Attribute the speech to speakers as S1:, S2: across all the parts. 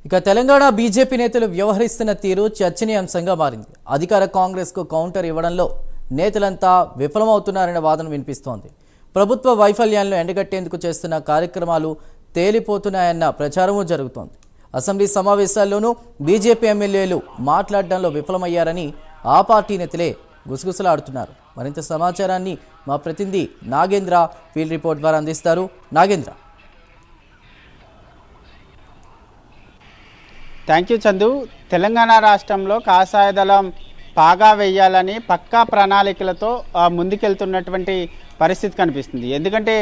S1: ఇక తెలంగాణ బీజేపీ నేతలు వ్యవహరిస్తున్న తీరు చర్చనీయాంశంగా మారింది. అధికార కాంగ్రెస్కు కౌంటర్ ఇవ్వడంలో నేతలంతా విఫలమవుతున్నారనే వాదన వినిపిస్తోంది. ప్రభుత్వ వైఫల్యాలను ఎండగట్టేందుకు చేస్తున్న కార్యక్రమాలు తేలిపోతున్నాయన్న ప్రచారమూ జరుగుతోంది. అసెంబ్లీ సమావేశాల్లోనూ బీజేపీ ఎమ్మెల్యేలు మాట్లాడడంలో విఫలమయ్యారని ఆ పార్టీ నేతలే గుసగుసలాడుతున్నారు. మరింత సమాచారాన్ని మా ప్రతినిధి నాగేంద్ర ఫీల్డ్ రిపోర్ట్ ద్వారా అందిస్తారు. నాగేంద్ర.
S2: Thank you Chandu. తెలంగాణ రాష్ట్రంలో కాషాయ దళం పాగా వేయాలని పక్కా ప్రణాళికలతో ముందుకెళ్తున్నటువంటి పరిస్థితి కనిపిస్తుంది. ఎందుకంటే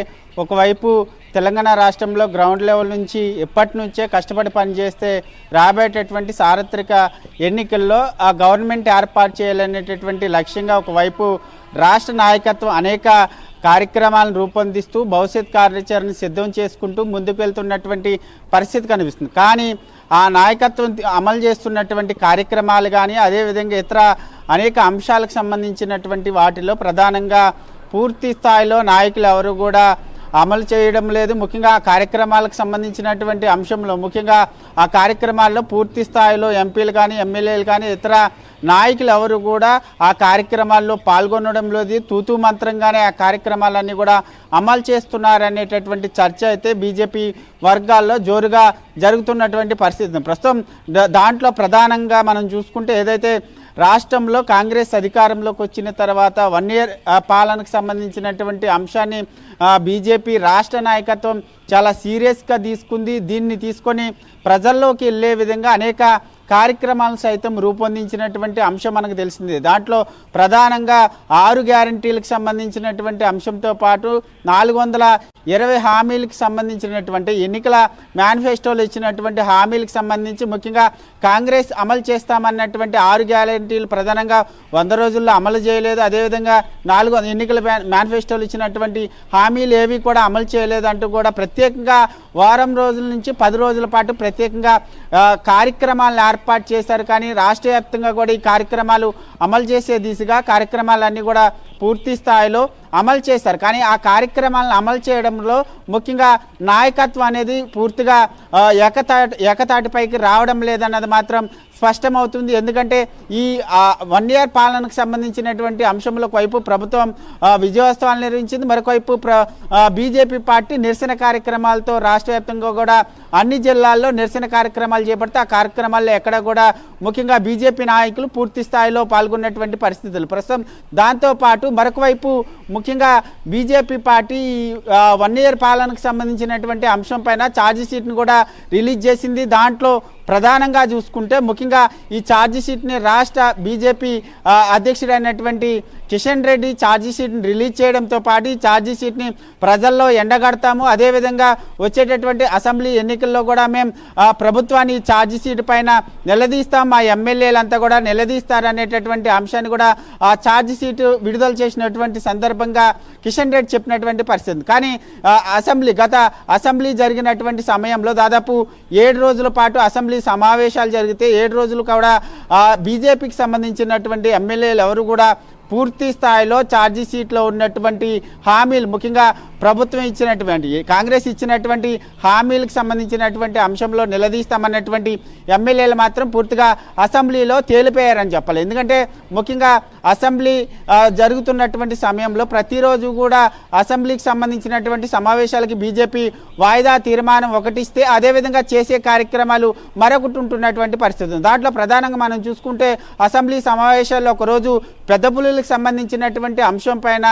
S2: ఒకవైపు తెలంగాణ రాష్ట్రంలో గ్రౌండ్ లెవెల్ నుంచి ఎప్పటి నుంచే కష్టపడి పనిచేస్తే రాబోయేటటువంటి సార్వత్రిక ఎన్నికల్లో ఆ గవర్నమెంట్ ఏర్పాటు చేయాలనేటటువంటి లక్ష్యంగా ఒకవైపు రాష్ట్ర నాయకత్వం అనేక కార్యక్రమాలను రూపొందిస్తూ భవిష్యత్ కార్యాచరణ సిద్ధం చేసుకుంటూ ముందుకు వెళ్తున్నటువంటి పరిస్థితి కనిపిస్తుంది. కానీ ఆ నాయకత్వం అమలు చేస్తున్నటువంటి కార్యక్రమాలు కానీ అదేవిధంగా ఇతర అనేక అంశాలకు సంబంధించినటువంటి వాటిలో ప్రధానంగా పూర్తి స్థాయిలో నాయకులు ఎవరు కూడా అమలు చేయడం లేదు. ముఖ్యంగా ఆ కార్యక్రమాలకు సంబంధించినటువంటి అంశంలో ముఖ్యంగా ఆ కార్యక్రమాల్లో పూర్తి స్థాయిలో ఎంపీలు కానీ ఎమ్మెల్యేలు కానీ ఇతర నాయకులు ఎవరు కూడా ఆ కార్యక్రమాల్లో పాల్గొనడం లేదు. తూతూ మంత్రంగానే ఆ కార్యక్రమాలన్నీ కూడా అమలు చేస్తున్నారనేటటువంటి చర్చ అయితే బీజేపీ వర్గాల్లో జోరుగా జరుగుతున్నటువంటి పరిస్థితి. ప్రస్తుతం దాంట్లో ప్రధానంగా మనం చూసుకుంటే ఏదైతే రాష్ట్రంలో కాంగ్రెస్ అధికారంలోకి వచ్చిన తర్వాత 1 year పాలనకు సంబంధించినటువంటి అంశాన్ని బీజేపీ రాష్ట్ర నాయకత్వం చాలా సీరియస్గా తీసుకుంది. దీన్ని తీసుకొని ప్రజల్లోకి వెళ్ళే విధంగా అనేక కార్యక్రమాలు సైతం రూపొందించినటువంటి అంశం మనకు తెలిసింది. దాంట్లో ప్రధానంగా 6 గ్యారంటీలకు సంబంధించినటువంటి అంశంతో పాటు 420 హామీలకు సంబంధించినటువంటి ఎన్నికల మేనిఫెస్టోలు ఇచ్చినటువంటి హామీలకు సంబంధించి ముఖ్యంగా కాంగ్రెస్ అమలు చేస్తామన్నటువంటి 6 గ్యారంటీలు ప్రధానంగా 100 రోజుల్లో అమలు చేయలేదు. అదేవిధంగా 4 ఎన్నికల మేనిఫెస్టోలు ఇచ్చినటువంటి హామీలు ఏవి కూడా అమలు చేయలేదు అంటూ కూడా ప్రత్యేకంగా వారం రోజుల నుంచి 10 రోజుల పాటు ప్రత్యేకంగా కార్యక్రమాలను ఏర్పాటు చేశారు. కానీ రాష్ట్ర వ్యాప్తంగా కూడా ఈ కార్యక్రమాలు అమలు చేసే దిశగా కార్యక్రమాలన్నీ కూడా పూర్తి స్థాయిలో అమలు చేశారు. కానీ ఆ కార్యక్రమాలను అమలు చేయడంలో ముఖ్యంగా నాయకత్వం అనేది పూర్తిగా ఏకతాటిపైకి రావడం లేదన్నది మాత్రం స్పష్టమవుతుంది. ఎందుకంటే ఈ 1 year పాలనకు సంబంధించినటువంటి అంశంలో వైపు ప్రభుత్వం విజయోత్సవాలు నిర్వహించింది, మరొకవైపు బీజేపీ పార్టీ నిరసన కార్యక్రమాలతో రాష్ట్ర వ్యాప్తంగా కూడా అన్ని జిల్లాల్లో నిరసన కార్యక్రమాలు చేపడితే ఆ కార్యక్రమాల్లో ఎక్కడ కూడా ముఖ్యంగా బీజేపీ నాయకులు పూర్తి స్థాయిలో పాల్గొన్నటువంటి పరిస్థితులు ప్రస్తుతం. దాంతోపాటు మరొకవైపు ముఖ్యంగా బీజేపీ పార్టీ 1 year పాలనకు సంబంధించినటువంటి అంశం పైన ఛార్జీ షీట్ను కూడా రిలీజ్ చేసింది. దాంట్లో ప్రధానంగా చూసుకుంటే ముఖ్యంగా ఈ ఛార్జీ షీట్ని రాష్ట్ర బీజేపీ అధ్యక్షుడైనటువంటి కిషన్ రెడ్డి ఛార్జీ షీట్ని రిలీజ్ చేయడంతో పాటు ఈ ఛార్జీ షీట్ని ప్రజల్లో ఎండగడతాము, అదేవిధంగా వచ్చేటటువంటి అసెంబ్లీ ఎన్నికల్లో కూడా మేము ప్రభుత్వాన్ని ఛార్జీ షీట్ పైన నిలదీస్తాం, మా ఎమ్మెల్యేలంతా కూడా నిలదీస్తారనేటటువంటి అంశాన్ని కూడా ఆ ఛార్జీ షీట్ విడుదల చేసినటువంటి సందర్భంగా కిషన్ రెడ్డి చెప్పినటువంటి పరిస్థితి. కానీ గత అసెంబ్లీ జరిగినటువంటి సమయంలో దాదాపు 7 రోజుల పాటు అసెంబ్లీ సమావేశాలు జరిగితే 7 రోజులు కూడా బీజేపీకి సంబంధించినటువంటి ఎమ్మెల్యేలు ఎవరు కూడా పూర్తి స్థాయిలో ఛార్జీ షీట్లో ఉన్నటువంటి హామీలు ముఖ్యంగా ప్రభుత్వం ఇచ్చినటువంటి కాంగ్రెస్ ఇచ్చినటువంటి హామీలకు సంబంధించినటువంటి అంశంలో నిలదీస్తామన్నటువంటి ఎమ్మెల్యేలు మాత్రం పూర్తిగా అసెంబ్లీలో తేలిపోయారని చెప్పాలి. ఎందుకంటే ముఖ్యంగా అసెంబ్లీ జరుగుతున్నటువంటి సమయంలో ప్రతిరోజు కూడా అసెంబ్లీకి సంబంధించినటువంటి సమావేశాలకి బీజేపీ వాయిదా తీర్మానం ఒకటిస్తే అదేవిధంగా చేసే కార్యక్రమాలు మరొకటి ఉంటున్నటువంటి పరిస్థితి. దాంట్లో ప్రధానంగా మనం చూసుకుంటే అసెంబ్లీ సమావేశాల్లో ఒకరోజు పెద్ద పులులకు సంబంధించినటువంటి అంశం పైన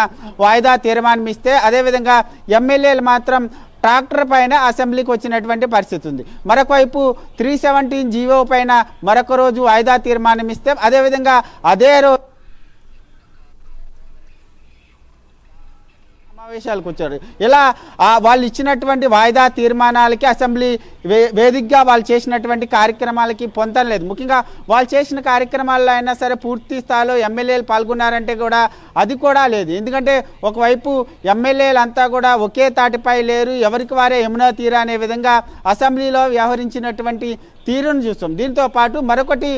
S2: వాయిదా తీర్మానం ఇస్తే అదేవిధంగా ఎమ్మెల్యేలు మాత్రం ట్రాక్టర్ పైన అసెంబ్లీకి వచ్చినటువంటి పరిస్థితి ఉంది. మరొకవైపు 317 జీవో పైన మరొక రోజు వాయిదా తీర్మానం ఇస్తే అదేవిధంగా అదే రోజు సమావేశాలకు వచ్చారు. ఇలా వాళ్ళు ఇచ్చినటువంటి వాయిదా తీర్మానాలకి అసెంబ్లీ వేదికగా వాళ్ళు చేసినటువంటి కార్యక్రమాలకి పొంతం లేదు. ముఖ్యంగా వాళ్ళు చేసిన కార్యక్రమాల్లో అయినా సరే పూర్తి స్థాయిలో ఎమ్మెల్యేలు పాల్గొన్నారంటే కూడా అది కూడా లేదు. ఎందుకంటే ఒకవైపు ఎమ్మెల్యేలు అంతా కూడా ఒకే తాటిపై లేరు, ఎవరికి వారే యమునా తీరా అనే విధంగా అసెంబ్లీలో వ్యవహరించినటువంటి తీరును చూస్తాం. దీంతో పాటు మరొకటి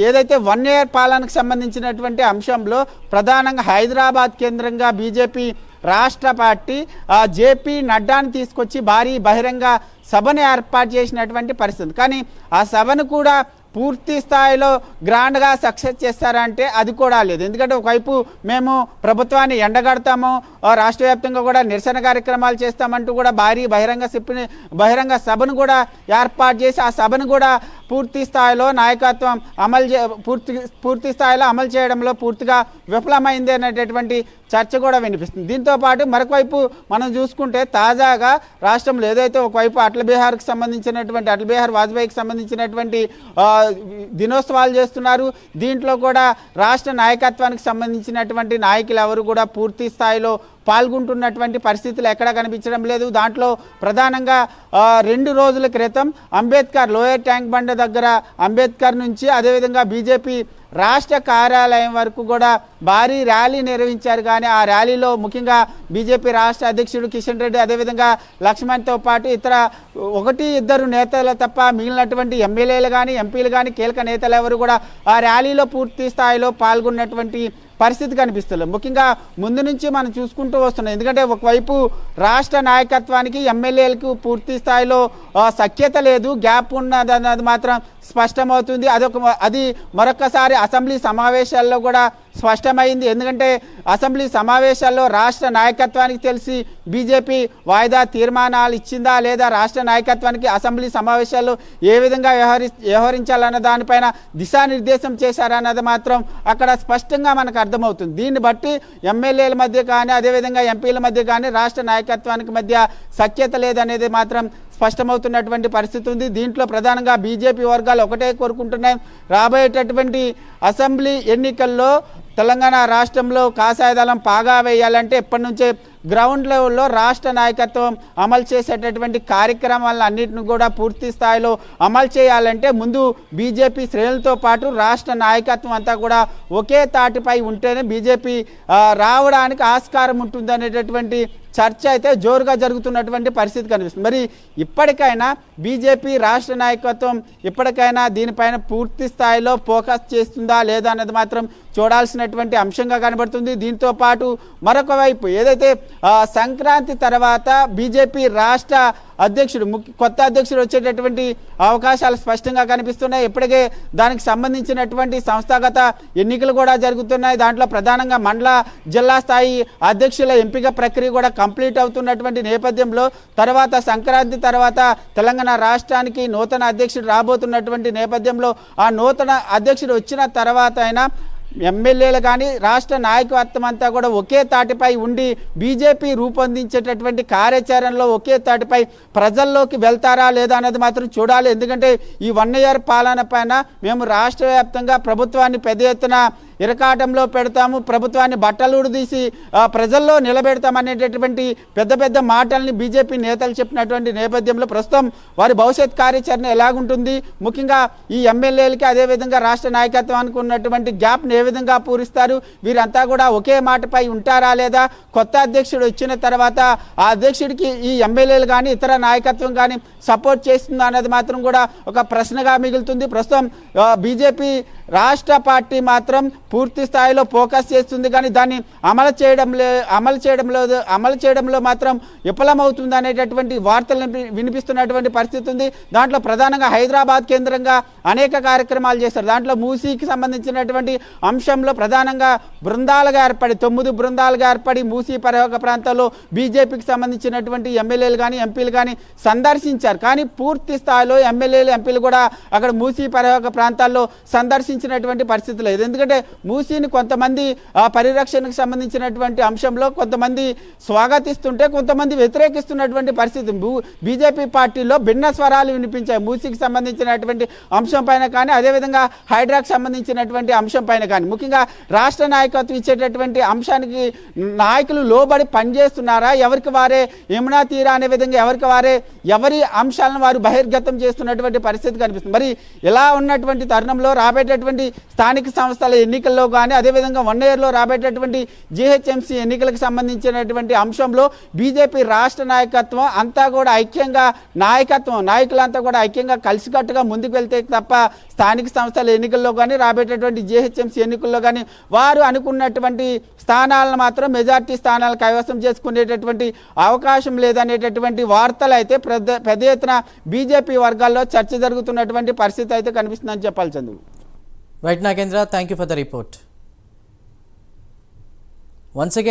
S2: ఏదైతే 1 year పాలనకు సంబంధించినటువంటి అంశంలో ప్రధానంగా హైదరాబాద్ కేంద్రంగా బీజేపీ రాష్ట్ర పార్టీ జేపీ నడ్డాని తీసుకొచ్చి భారీ బహిరంగ సభను ఏర్పాటు చేసినటువంటి పరిస్థితి. కానీ ఆ సభను కూడా పూర్తి స్థాయిలో గ్రాండ్గా సక్సెస్ చేస్తారంటే అది కూడా లేదు. ఎందుకంటే ఒకవైపు మేము ప్రభుత్వాన్ని ఎండగడతాము, రాష్ట్ర వ్యాప్తంగా కూడా నిరసన కార్యక్రమాలు చేస్తామంటూ కూడా భారీ బహిరంగ సభను కూడా ఏర్పాటు చేసి ఆ సభను కూడా పూర్తి స్థాయిలో నాయకత్వం పూర్తి స్థాయిలో అమలు చేయడంలో పూర్తిగా విఫలమైంది అనేటటువంటి చర్చ కూడా వినిపిస్తుంది. దీంతో పాటు మరొక వైపు మనం చూసుకుంటే తాజాగా రాష్ట్రంలో ఏదైతే ఒకవైపు అటల్ బిహార్ వాజ్పేయికి సంబంధించినటువంటి దినోత్సవాలు చేస్తున్నారు. దీంట్లో కూడా రాష్ట్ర నాయకత్వానికి సంబంధించినటువంటి నాయకులు ఎవరు కూడా పూర్తి స్థాయిలో పాల్గొంటున్నటువంటి పరిస్థితులు ఎక్కడ కనిపించడం లేదు. దాంట్లో ప్రధానంగా 2 రోజుల క్రితం అంబేద్కర్ లోయర్ ట్యాంక్ బండ్ దగ్గర అంబేద్కర్ నుంచి అదేవిధంగా బీజేపీ రాష్ట్ర కార్యాలయం వరకు కూడా భారీ ర్యాలీ నిర్వహించారు. కానీ ఆ ర్యాలీలో ముఖ్యంగా బీజేపీ రాష్ట్ర అధ్యక్షుడు కిషన్ రెడ్డి అదేవిధంగా లక్ష్మణ్తో పాటు ఇతర 1-2 నేతలు తప్ప మిగిలినటువంటి ఎమ్మెల్యేలు కానీ ఎంపీలు కానీ కీలక నేతలు ఎవరు కూడా ఆ ర్యాలీలో పూర్తి స్థాయిలో పాల్గొన్నటువంటి పరిస్థితి కనిపిస్తుంది. ముఖ్యంగా ముందు నుంచి మనం చూసుకుంటూ వస్తున్నాం. ఎందుకంటే ఒకవైపు రాష్ట్ర నాయకత్వానికి ఎమ్మెల్యేలకు పూర్తి స్థాయిలో సఖ్యత లేదు, గ్యాప్ ఉన్నదన్నది మాత్రం స్పష్టమవుతుంది. అది మరొకసారి అసెంబ్లీ సమావేశాల్లో కూడా స్పష్టమైంది. ఎందుకంటే అసెంబ్లీ సమావేశాల్లో రాష్ట్ర నాయకత్వానికి తెలిసి బీజేపీ వాయిదా తీర్మానాలు ఇచ్చిందా లేదా, రాష్ట్ర నాయకత్వానికి అసెంబ్లీ సమావేశాల్లో ఏ విధంగా వ్యవహరించాలన్న దానిపైన దిశానిర్దేశం చేశారన్నది మాత్రం అక్కడ స్పష్టంగా మనకు అర్థమవుతుంది. దీన్ని బట్టి ఎమ్మెల్యేల మధ్య కానీ అదేవిధంగా ఎంపీల మధ్య కానీ రాష్ట్ర నాయకత్వానికి మధ్య సఖ్యత లేదనేది మాత్రం స్పష్టమవుతున్నటువంటి పరిస్థితి ఉంది. దీంట్లో ప్రధానంగా బీజేపీ వర్గాలు ఒకటే కోరుకుంటున్నాయి, రాబోయేటటువంటి అసెంబ్లీ ఎన్నికల్లో తెలంగాణ రాష్ట్రంలో కాషాయ దళం పాగా వేయాలంటే ఎప్పటి నుంచే గ్రౌండ్ లెవెల్లో రాష్ట్ర నాయకత్వం అమలు చేసేటటువంటి కార్యక్రమాలను అన్నింటిని కూడా పూర్తి స్థాయిలో అమలు చేయాలంటే ముందు బీజేపీ శ్రేణులతో పాటు రాష్ట్ర నాయకత్వం అంతా కూడా ఒకే తాటిపై ఉంటేనే బీజేపీ రావడానికి ఆస్కారం ఉంటుందనేటటువంటి చర్చ అయితే జోరుగా జరుగుతున్నటువంటి పరిస్థితి కనిపిస్తుంది. మరి ఇప్పటికైనా బీజేపీ రాష్ట్ర నాయకత్వం ఇప్పటికైనా దీనిపైన పూర్తి స్థాయిలో ఫోకస్ చేస్తుందా లేదా అన్నది మాత్రం చూడాల్సినటువంటి అంశంగా కనబడుతుంది. దీంతో పాటు మరొక వైపు ఏదైతే సంక్రాంతి తర్వాత బీజేపీ రాష్ట్ర అధ్యక్షుడు కొత్త అధ్యక్షుడు వచ్చేటటువంటి అవకాశాలు స్పష్టంగా కనిపిస్తున్నాయి. ఇప్పటికే దానికి సంబంధించినటువంటి సంస్థాగత ఎన్నికలు కూడా జరుగుతున్నాయి. దాంట్లో ప్రధానంగా మండల జిల్లా స్థాయి అధ్యక్షుల ఎంపిక ప్రక్రియ కూడా కంప్లీట్ అవుతున్నటువంటి నేపథ్యంలో తర్వాత సంక్రాంతి తర్వాత తెలంగాణ రాష్ట్రానికి నూతన అధ్యక్షుడు రాబోతున్నటువంటి నేపథ్యంలో ఆ నూతన అధ్యక్షుడు వచ్చిన తర్వాత అయినా ఎమ్మెల్యేలు కానీ రాష్ట్ర నాయకత్వం అంతా కూడా ఒకే తాటిపై ఉండి బీజేపీ రూపొందించేటటువంటి కార్యాచరణలో ఒకే తాటిపై ప్రజల్లోకి వెళ్తారా లేదా అన్నది మాత్రం చూడాలి. ఎందుకంటే ఈ 1 year పాలన పైన మేము రాష్ట్ర వ్యాప్తంగా ప్రభుత్వాన్ని పెద్ద ఎత్తున ఇరకాటంలో పెడతాము, ప్రభుత్వాన్ని బట్టలుడదీసి ప్రజల్లో నిలబెడతామనేటటువంటి పెద్ద మాటల్ని బీజేపీ నేతలు చెప్పినటువంటి నేపథ్యంలో ప్రస్తుతం వారి భవిష్యత్ కార్యాచరణ ఎలాగుంటుంది, ముఖ్యంగా ఈ ఎమ్మెల్యేలకి అదేవిధంగా రాష్ట్ర నాయకత్వానికి ఉన్నటువంటి గ్యాప్ని ఏ విధంగా పూరిస్తారు, వీరంతా కూడా ఒకే మాటపై ఉంటారా లేదా, కొత్త అధ్యక్షుడు వచ్చిన తర్వాత ఆ అధ్యక్షుడికి ఈ ఎమ్మెల్యేలు కానీ ఇతర నాయకత్వం కానీ సపోర్ట్ చేస్తుందా అన్నది మాత్రం కూడా ఒక ప్రశ్నగా మిగులుతుంది. ప్రస్తుతం బీజేపీ రాష్ట్ర పార్టీ మాత్రం పూర్తి స్థాయిలో ఫోకస్ చేస్తుంది, కానీ దాన్ని అమలు చేయడంలో మాత్రం విఫలమవుతుంది అనేటటువంటి వార్తలు వినిపిస్తున్నటువంటి పరిస్థితి ఉంది. దాంట్లో ప్రధానంగా హైదరాబాద్ కేంద్రంగా అనేక కార్యక్రమాలు చేస్తారు. దాంట్లో మూసీకి సంబంధించినటువంటి అంశంలో ప్రధానంగా 9 బృందాలుగా ఏర్పడి మూసీ పరివాహక ప్రాంతాల్లో బీజేపీకి సంబంధించినటువంటి ఎమ్మెల్యేలు కానీ ఎంపీలు కానీ సందర్శించారు. కానీ పూర్తి స్థాయిలో ఎమ్మెల్యేలు ఎంపీలు కూడా అక్కడ మూసీ పరివాహక ప్రాంతాల్లో సందర్శించినటువంటి పరిస్థితి లేదు. ఎందుకంటే మూసీని కొంతమంది పరిరక్షణకు సంబంధించినటువంటి అంశంలో కొంతమంది స్వాగతిస్తుంటే కొంతమంది వ్యతిరేకిస్తున్నటువంటి పరిస్థితి బీజేపీ పార్టీలో భిన్న స్వరాలు వినిపించాయి. మూసీకి సంబంధించినటువంటి అంశం పైన కానీ అదేవిధంగా హైడ్రాకి సంబంధించినటువంటి అంశం పైన కానీ ముఖ్యంగా రాష్ట్ర నాయకత్వం ఇచ్చేటటువంటి అంశానికి నాయకులు లోబడి పనిచేస్తున్నారా, ఎవరికి వారే యమునా తీరా అనే విధంగా ఎవరికి వారే ఎవరి అంశాలను వారు బహిర్గతం చేస్తున్నటువంటి పరిస్థితి కనిపిస్తుంది. మరి ఇలా ఉన్నటువంటి తరుణంలో రాబోయేటటువంటి స్థానిక సంస్థల ఎన్నికల ఎన్నికల్లో కానీ అదేవిధంగా 1 ఇయర్లో రాబోయేటటువంటి జీహెచ్ఎంసీ ఎన్నికలకు సంబంధించినటువంటి అంశంలో బీజేపీ రాష్ట్ర నాయకత్వం అంతా కూడా ఐక్యంగా నాయకులంతా కూడా ఐక్యంగా కలిసికట్టుగా ముందుకు వెళ్తే తప్ప స్థానిక సంస్థల ఎన్నికల్లో కానీ రాబోయేటటువంటి జీహెచ్ఎంసీ ఎన్నికల్లో కానీ వారు అనుకున్నటువంటి స్థానాలను మాత్రం మెజార్టీ స్థానాలు కైవసం చేసుకునేటటువంటి అవకాశం లేదనేటటువంటి వార్తలు అయితే పెద్ద ఎత్తున బీజేపీ వర్గాల్లో చర్చ జరుగుతున్నటువంటి పరిస్థితి అయితే కనిపిస్తుందని చెప్పాలి Chandru.
S1: Right Nagendra, thank you for the report. Once again